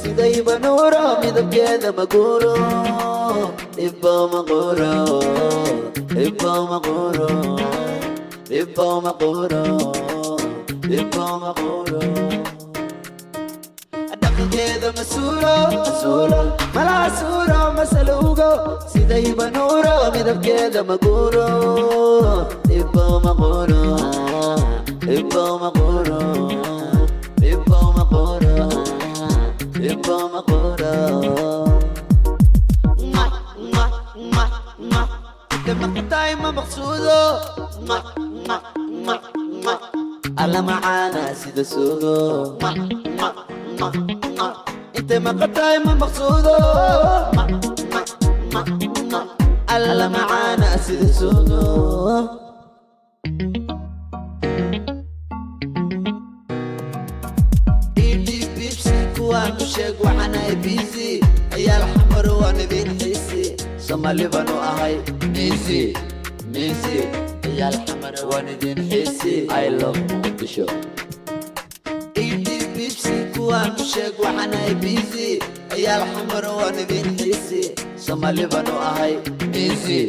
siday banuuro midabkeeda maguuro dhibbo maquuro dhibbo maquuro dhibbo maquuro dhibbo maquuro dhaqankeeda masuulo malaasuuro masaluugo siday banuuro midabkeeda maguuro dhibbo maquuro dhibbo maquuro dhibbo maquuro dhibbo maquuro inta maqataay ma maqsuudo alla macaana sida suugo inta maqataay ma maqsuudo alla macaana sida suugo sheeg waxaanahay biisi ayaal xamar waan idin xiisi Somali banu ahay miisi ayaal xamar waan idin xiisi I love Muqdisho bibsi kuwaan sheeg waxaanahay biisi ayaal xamar waan idin xiisi Somali banu ahay miisi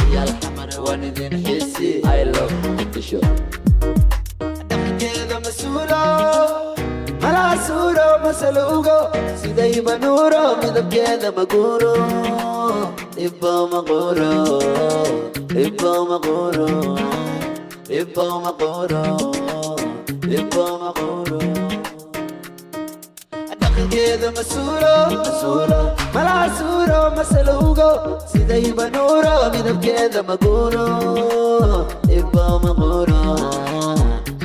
ayaal xamar waan idin xiisi I love Muqdisho dhaqankeeda masuulo malaasuuro masaluugo siday banuuro midabkeeda maguuro dhibbo maquuro dhibbo maquuro dhibbo maquuro dhibbo maquuro dhaqankeeda masuulo malaasuuro masaluugo siday banuuro midabkeeda maguuro dhibbo maquuro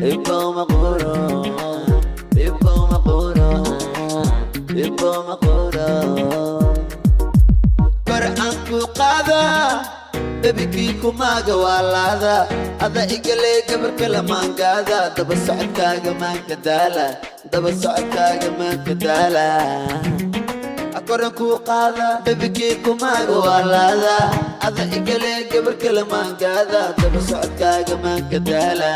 dhibbo maquuro dhibbo maquuro kor aan ku qaada bebikii kumaaga waalaada ada igale gabar kala maangaada daba socodkaaga maanka daala daba socodkaaga maanka daala kor aan ku qaada bebikii kumaaga waalaada ada igale gabar kala maangaada daba socodkaaga maanka daala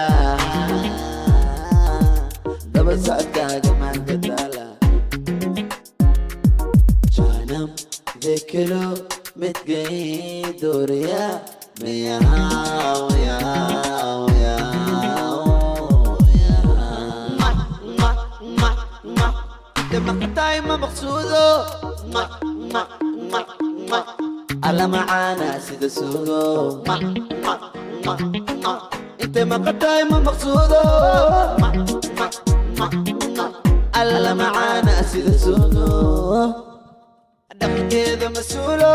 daba socodkaaga maanka daala dekelo midgay dooraya miyaw maqataay ma maqsuudo alla macaana sida suugo inta maqataay ma maqsuudo alla macaana sida suugo dhaqankeeda masuulo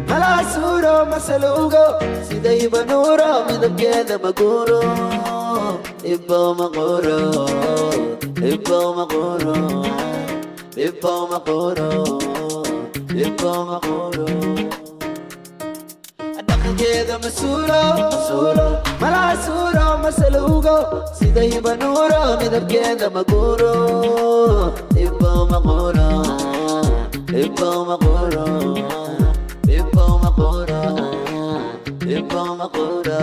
malaasuuro masaluugo siday banuuro midabkeeda maguuro dhibbo maquuro dhibbo maquuro dhibbo maquuro dhibbo maquuro dhaqankeeda masuulo malaasuuro masaluugo siday banuuro midabkeeda maguuro dhibbo maquuro dhibbo maquuro dhibbo maquuro dhibbo maquuro